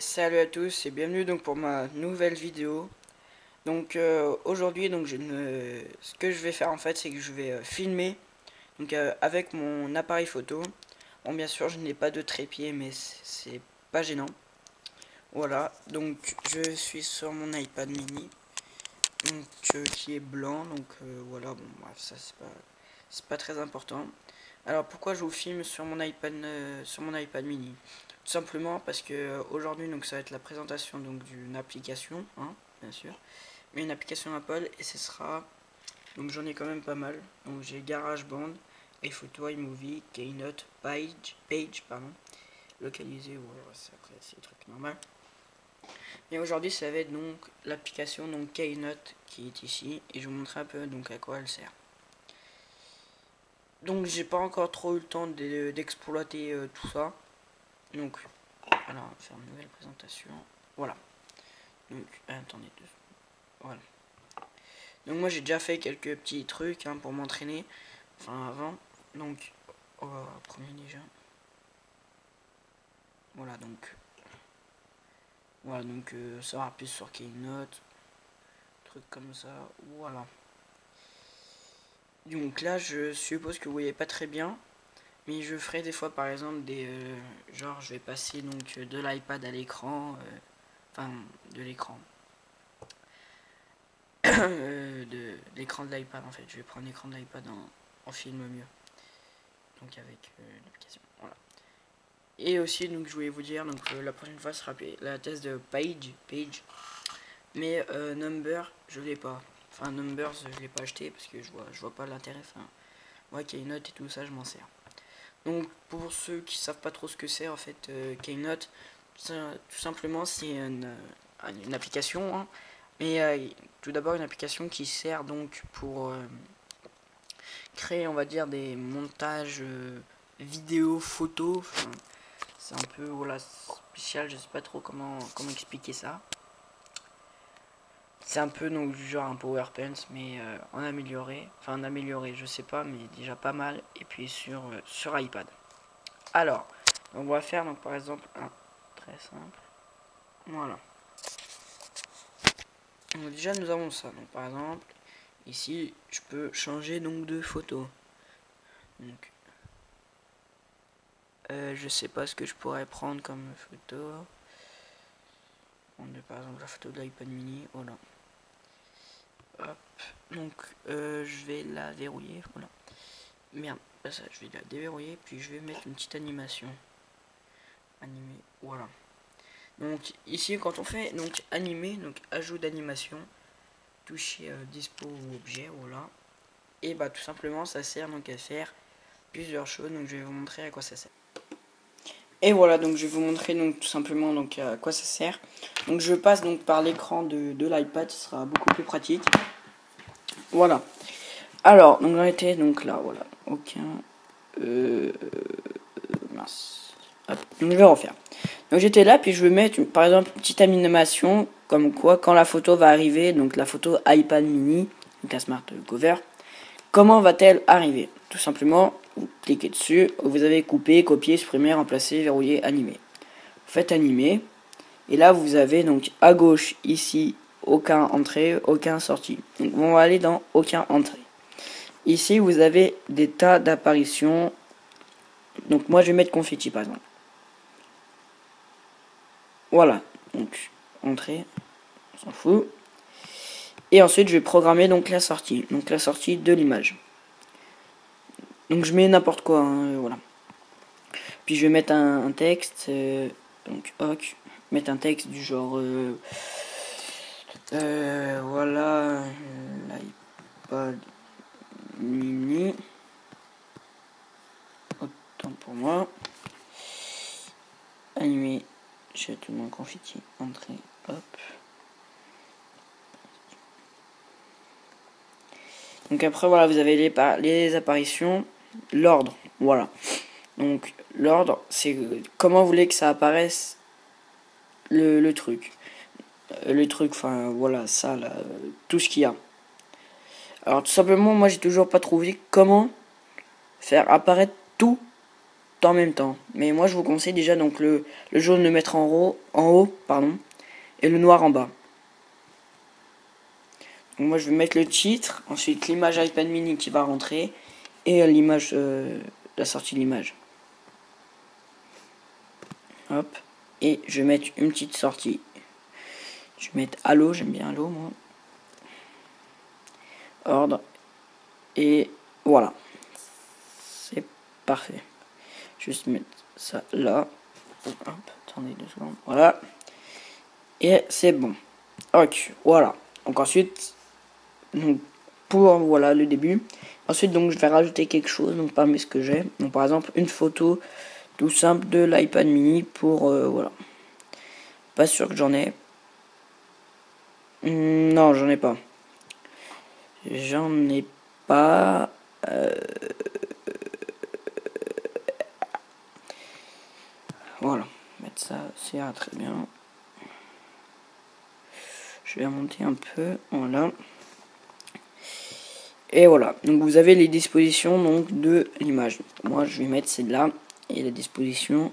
Salut à tous et bienvenue donc pour ma nouvelle vidéo. Donc aujourd'hui ce que je vais faire en fait c'est que je vais filmer donc avec mon appareil photo. Bon bien sûr je n'ai pas de trépied mais c'est pas gênant. Voilà, donc je suis sur mon iPad mini donc qui est blanc donc voilà, bon bref, ça c'est pas très important. Alors pourquoi je vous filme sur mon iPad mini? Tout simplement parce que aujourd'hui donc ça va être la présentation donc d'une application, hein, bien sûr, mais une application Apple, et ce sera, donc j'en ai quand même pas mal. Donc j'ai GarageBand, iPhoto, iMovie, Keynote, Page pardon, localisé, ouais, après c'est le truc normal. Et aujourd'hui ça va être donc l'application donc Keynote qui est ici, et je vous montrer un peu donc à quoi elle sert. Donc j'ai pas encore trop eu le temps d'exploiter tout ça. Donc voilà, on va faire une nouvelle présentation. Voilà. Donc attendez deux. Voilà. Donc moi j'ai déjà fait quelques petits trucs hein, pour m'entraîner. Enfin avant. Donc premier déjà. Voilà donc. Voilà donc ça va plus sur Keynote. Truc comme ça. Voilà. Donc là je suppose que vous voyez pas très bien. Mais je ferai des fois par exemple des genre je vais passer donc de l'iPad à l'écran, enfin de l'écran de l'écran de l'iPad en fait, je vais prendre l'écran de l'iPad en film mieux, donc avec l'application, voilà. Et aussi donc je voulais vous dire donc la prochaine fois ce sera la test de Page, mais Number je l'ai pas, enfin Numbers je l'ai pas acheté parce que je vois pas l'intérêt, enfin moi Keynote et tout ça je m'en sers. Donc pour ceux qui savent pas trop ce que c'est en fait, Keynote, tout simplement c'est une application, hein, mais tout d'abord une application qui sert donc pour créer on va dire des montages vidéo, photo, enfin, c'est un peu voilà spécial, je sais pas trop comment expliquer ça. C'est un peu donc du genre un PowerPoint mais en amélioré, enfin en amélioré je sais pas mais déjà pas mal, et puis sur iPad. Alors, on va faire donc par exemple un très simple. Voilà. Donc déjà nous avons ça. Donc par exemple, ici je peux changer donc de photo. Donc je sais pas ce que je pourrais prendre comme photo. Par exemple la photo de l'iPad mini. Voilà. Hop. Donc je vais la verrouiller. Voilà. Merde, pas ça, je vais la déverrouiller. Puis je vais mettre une petite animation. Animer. Voilà. Donc ici quand on fait donc animer, donc ajout d'animation, toucher dispo ou objet, voilà. Et bah tout simplement ça sert donc à faire plusieurs choses, donc je vais vous montrer à quoi ça sert. Et voilà, donc je vais vous montrer donc tout simplement donc à quoi ça sert. Donc je passe donc par l'écran de l'iPad, ce sera beaucoup plus pratique. Voilà. Alors, donc j'en étais donc là, voilà. Aucun mince. Hop, donc je vais refaire. Donc j'étais là, puis je vais mettre par exemple une petite animation, comme quoi quand la photo va arriver, donc la photo iPad mini, donc la smart cover, comment va-t-elle arriver? Tout simplement, vous cliquez dessus, vous avez coupé, copié, supprimé, remplacé, verrouillé, animé. Vous faites animer, et là vous avez donc à gauche ici aucun entrée, aucun sortie. Donc on va aller dans aucun entrée. Ici vous avez des tas d'apparitions. Donc moi je vais mettre confetti par exemple. Voilà, donc entrée, on s'en fout. Et ensuite je vais programmer donc la sortie de l'image. Donc je mets n'importe quoi, hein, voilà. Puis je vais mettre un texte, donc ok, mettre un texte du genre voilà, l'iPad mini, autant pour moi, animé, j'ai tout mon confetti, entrée, hop. Donc après voilà, vous avez les apparitions, l'ordre, voilà. Donc l'ordre, c'est comment vous voulez que ça apparaisse le truc. Le truc, enfin voilà, ça là, tout ce qu'il y a. Alors tout simplement, moi j'ai toujours pas trouvé comment faire apparaître tout en même temps. Mais moi je vous conseille déjà donc le jaune le mettre en haut pardon, et le noir en bas. Donc moi je vais mettre le titre, ensuite l'image iPad mini qui va rentrer et l'image, la sortie de l'image. Hop, et je vais mettre une petite sortie. Je vais mettre Halo, j'aime bien Halo moi. Ordre. Et voilà. C'est parfait. Juste mettre ça là. Hop, attendez 2 secondes. Voilà. Et c'est bon. Ok, voilà. Donc ensuite, donc, pour voilà le début. Ensuite, donc je vais rajouter quelque chose. Donc parmi ce que j'ai. Donc par exemple, une photo tout simple de l'iPad mini pour voilà. Pas sûr que j'en ai. Non, j'en ai pas. J'en ai pas. Voilà. Mettre ça, c'est très bien. Je vais monter un peu. Voilà. Et voilà. Donc vous avez les dispositions donc de l'image. Moi, je vais mettre celle-là et la disposition.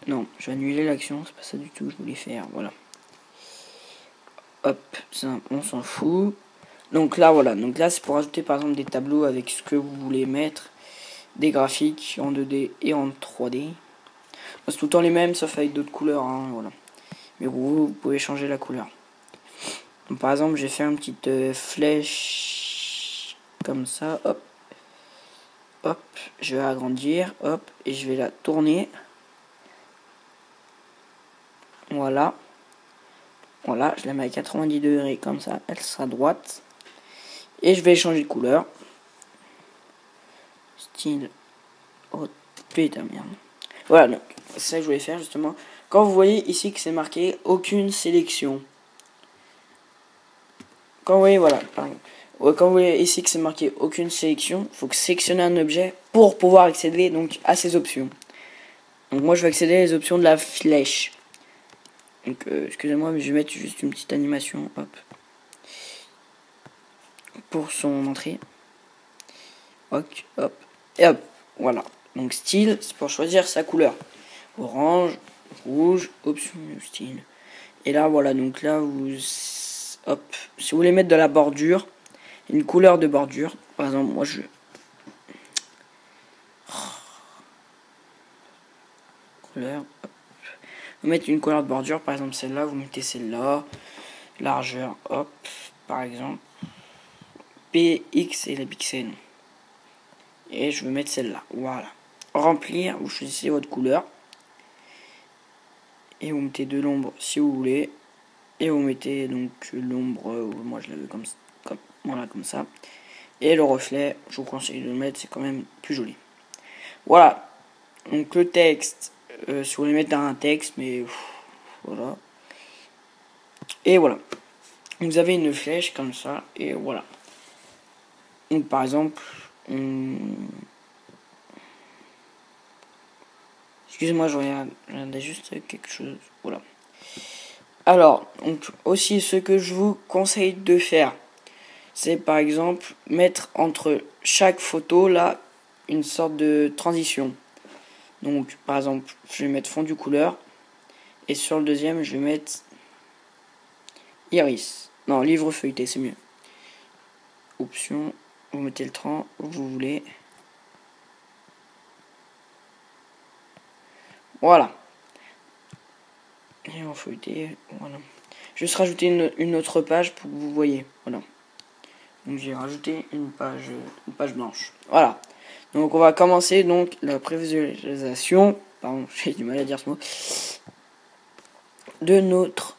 Non, je vais annuler l'action, c'est pas ça du tout que je voulais faire, voilà. Hop, ça, on s'en fout. Donc là, voilà, donc là c'est pour ajouter par exemple des tableaux avec ce que vous voulez mettre, des graphiques en 2D et en 3D. C'est tout le temps les mêmes, sauf avec d'autres couleurs, hein, voilà. Mais vous pouvez changer la couleur. Donc, par exemple, j'ai fait une petite flèche comme ça, hop. Hop, je vais agrandir, hop, et je vais la tourner. Voilà. Voilà, je la mets à 90 degrés comme ça, elle sera droite. Et je vais changer de couleur. Style. Oh putain merde. Voilà, donc c'est ça que je voulais faire justement. Quand vous voyez ici que c'est marqué aucune sélection. Quand vous voyez, voilà, pardon. Quand vous voyez ici que c'est marqué aucune sélection, il faut que sélectionner un objet pour pouvoir accéder donc à ces options. Donc moi je vais accéder aux options de la flèche. Donc excusez-moi mais je vais mettre juste une petite animation, hop. Pour son entrée. Ok, hop. Et hop, voilà. Donc style, c'est pour choisir sa couleur. Orange, rouge, option style. Et là voilà, donc là vous hop, si vous voulez mettre de la bordure, une couleur de bordure, par exemple moi je couleur, hop. Vous mettez une couleur de bordure, par exemple celle-là, vous mettez celle-là, largeur, hop, par exemple PX et les pixels. Et je vais mettre celle-là, voilà. Remplir, vous choisissez votre couleur. Et vous mettez de l'ombre si vous voulez. Et vous mettez donc l'ombre, moi je l'avais voilà, comme ça. Et le reflet, je vous conseille de le mettre, c'est quand même plus joli. Voilà. Donc le texte, si vous voulez mettre dans un texte, mais voilà. Et voilà. Vous avez une flèche comme ça, et voilà. Donc par exemple, excusez-moi, je regardais juste quelque chose. Voilà. Alors, donc, aussi ce que je vous conseille de faire, c'est par exemple mettre entre chaque photo là une sorte de transition. Donc par exemple, je vais mettre fondu couleur et sur le deuxième, je vais mettre iris. Non, livre feuilleté, c'est mieux. Option, vous mettez le temps où vous voulez. Voilà. Et en feuilleté, voilà. Juste rajouter une autre page pour que vous voyez. Voilà. Donc j'ai rajouté une page blanche. Voilà. Donc on va commencer donc la prévisualisation. Pardon, j'ai du mal à dire ce mot. De notre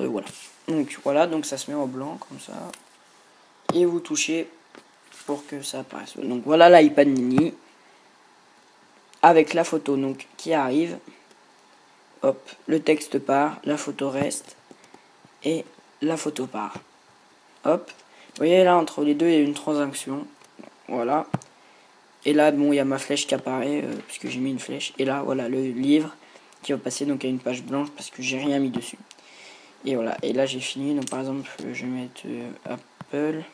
voilà. Donc voilà, donc ça se met en blanc comme ça. Et vous touchez pour que ça apparaisse. Donc voilà l'iPad mini avec la photo donc qui arrive. Hop, le texte part, la photo reste et la photo part. Hop, vous voyez là entre les deux il y a une transaction. Voilà. Et là bon il y a ma flèche qui apparaît puisque j'ai mis une flèche. Et là voilà le livre qui va passer donc à une page blanche parce que j'ai rien mis dessus. Et voilà, et là j'ai fini. Donc par exemple, je vais mettre Apple.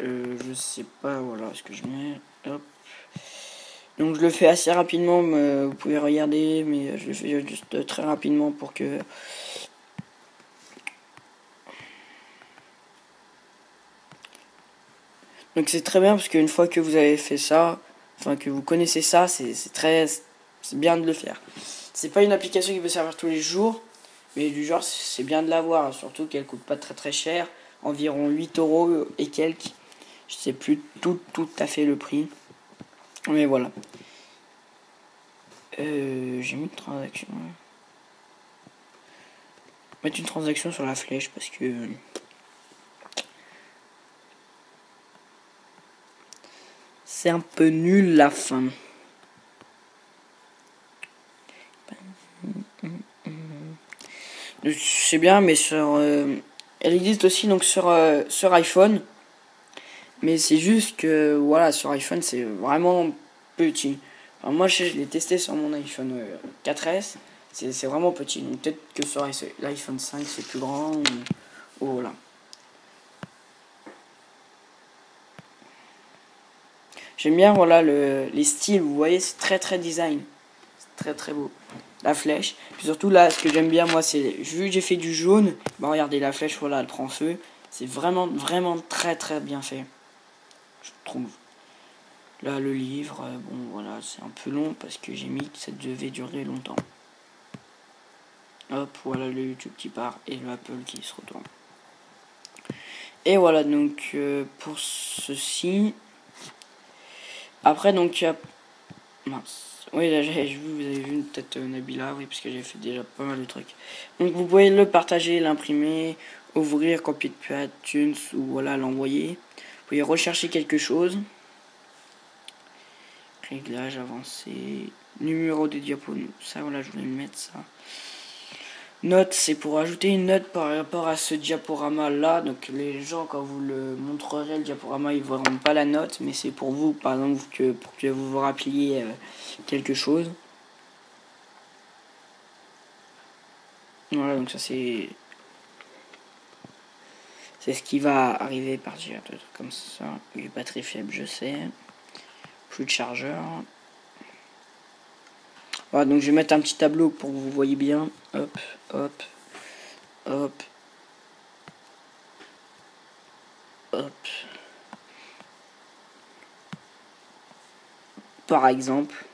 Je sais pas, voilà ce que je mets. Hop. Donc je le fais assez rapidement, mais vous pouvez regarder, mais je le fais juste très rapidement pour que... Donc c'est très bien parce qu'une fois que vous avez fait ça, enfin que vous connaissez ça, c'est bien de le faire. C'est pas une application qui peut servir tous les jours, mais du genre c'est bien de l'avoir, surtout qu'elle coûte pas très cher, environ 8 € et quelques. Je sais plus tout à fait le prix, mais voilà. J'ai mis une transaction. Mettre une transaction sur la flèche parce que c'est un peu nul la fin. C'est bien, mais sur elle existe aussi donc sur iPhone, mais c'est juste que voilà, sur iPhone c'est vraiment petit. Alors moi je l'ai testé sur mon iPhone 4S, c'est vraiment petit. Donc peut-être que sur l'iPhone 5 c'est plus grand ou voilà. J'aime bien voilà les styles, vous voyez, c'est très design. C'est très beau. La flèche. Puis surtout là, ce que j'aime bien moi, c'est vu que j'ai fait du jaune, bah regardez la flèche, voilà, elle prend feu. C'est vraiment très bien fait. Je trouve. Là le livre, bon voilà, c'est un peu long parce que j'ai mis que ça devait durer longtemps. Hop, voilà le YouTube qui part et le Apple qui se retourne. Et voilà donc pour ceci. Après donc mince. Oui, là vous avez vu peut-être Nabila, oui, parce que j'ai fait déjà pas mal de trucs. Donc vous pouvez le partager, l'imprimer, ouvrir, copier depuis iTunes ou voilà, l'envoyer. Vous pouvez rechercher quelque chose. Réglage avancé. Numéro de diapo, ça voilà, je voulais le mettre ça. Note, c'est pour ajouter une note par rapport à ce diaporama là. Donc les gens, quand vous le montrerez le diaporama, ils verront pas la note, mais c'est pour vous, par exemple, pour que vous vous rappeliez quelque chose. Voilà, donc ça c'est ce qui va arriver par dire comme ça. Il est pas très faible, je sais. Plus de chargeur. Voilà, donc je vais mettre un petit tableau pour que vous voyez bien. Hop, hop, hop, hop. Par exemple.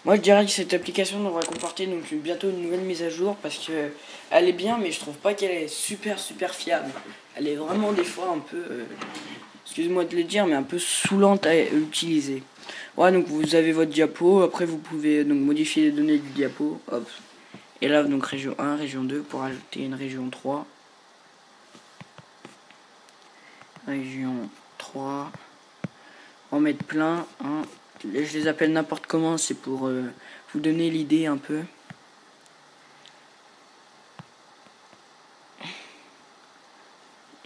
Moi je dirais que cette application devrait comporter donc bientôt une nouvelle mise à jour parce que elle est bien, mais je trouve pas qu'elle est super fiable. Elle est vraiment des fois un peu, excuse-moi de le dire, mais un peu saoulante à utiliser. Ouais, donc vous avez votre diapo, après vous pouvez donc modifier les données du diapo, hop. Et là donc région 1, région 2 pour ajouter une région 3. Région 3. En mettre plein, hein. Je les appelle n'importe comment, c'est pour vous donner l'idée un peu.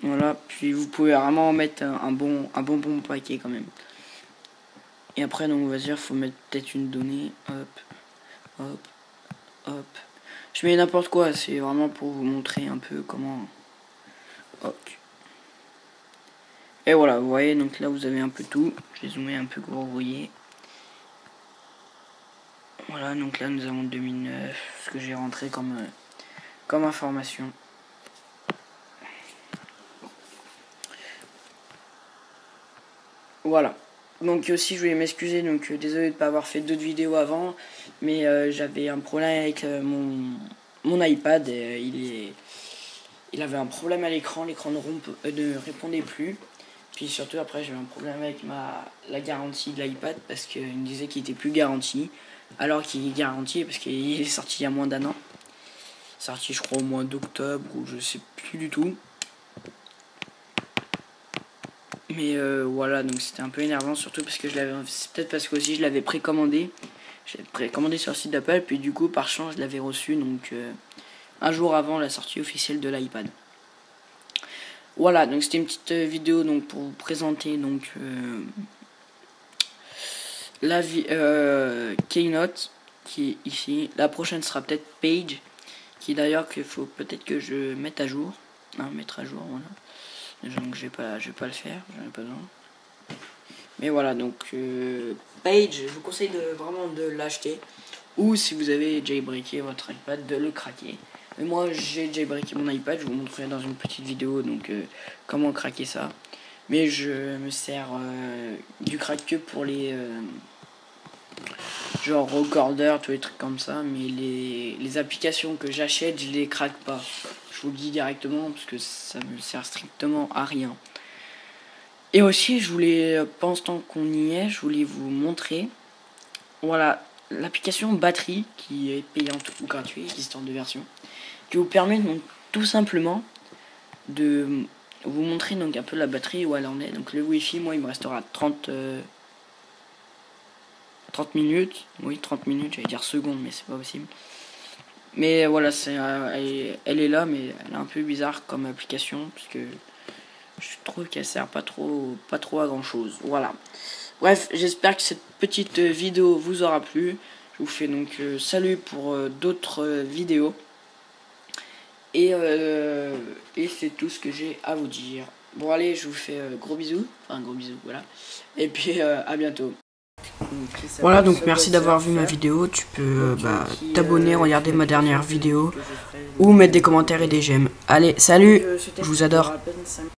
Voilà, puis vous pouvez vraiment en mettre un bon paquet quand même. Et après donc on va dire faut mettre peut-être une donnée, hop, hop, hop. Je mets n'importe quoi, c'est vraiment pour vous montrer un peu comment. Hop. Et voilà, vous voyez, donc là vous avez un peu tout. Je vais zoomer un peu pour vous voyez. Voilà, donc là nous avons 2009, ce que j'ai rentré comme information. Voilà. Donc aussi je voulais m'excuser, donc désolé de ne pas avoir fait d'autres vidéos avant, mais j'avais un problème avec mon iPad, il avait un problème à l'écran ne répondait plus. Puis surtout après j'avais un problème avec la garantie de l'iPad parce qu'il me disait qu'il était plus garanti, alors qu'il est garanti parce qu'il est sorti il y a moins d'1 an. Sorti je crois au mois d'octobre ou je sais plus du tout. Mais voilà, donc c'était un peu énervant, surtout parce que c'est peut-être parce que aussi je l'avais précommandé. Je l'avais précommandé sur le site d'Apple, puis du coup par chance je l'avais reçu, donc un jour avant la sortie officielle de l'iPad. Voilà, donc c'était une petite vidéo donc pour vous présenter donc la Keynote qui est ici. La prochaine sera peut-être Page, qui d'ailleurs qu'il faut peut-être que je mette à jour. Mettre à jour, voilà. Donc je vais pas le faire, j'en ai pas besoin. Mais voilà, donc Page, je vous conseille vraiment de l'acheter. Ou si vous avez jailbreaké votre iPad, de le craquer. Mais moi j'ai jailbreaké mon iPad, je vous montrerai dans une petite vidéo donc comment craquer ça. Mais je me sers du crack que pour les genre recorder, tous les trucs comme ça. Mais les applications que j'achète, je les craque pas. Je vous le dis directement parce que ça me sert strictement à rien. Et aussi je voulais, pendant qu'on y est, je voulais vous montrer, voilà, l'application batterie qui est payante ou gratuite, existante de version, qui vous permet donc tout simplement de vous montrer donc un peu la batterie où elle en est. Donc le wifi, moi il me restera 30 minutes, oui 30 minutes, j'allais dire secondes mais c'est pas possible. Mais voilà, elle est là, mais elle est un peu bizarre comme application parce que je trouve qu'elle sert pas trop à grand chose. Voilà. Bref, j'espère que cette petite vidéo vous aura plu. Je vous fais donc salut pour d'autres vidéos. Et c'est tout ce que j'ai à vous dire. Bon allez, je vous fais gros bisous. Enfin gros bisous, voilà. Et puis à bientôt. Voilà, donc merci d'avoir vu ma vidéo. Tu peux t'abonner, regarder ma dernière vidéo, ou mettre des commentaires et des j'aime. Allez, salut, je vous adore.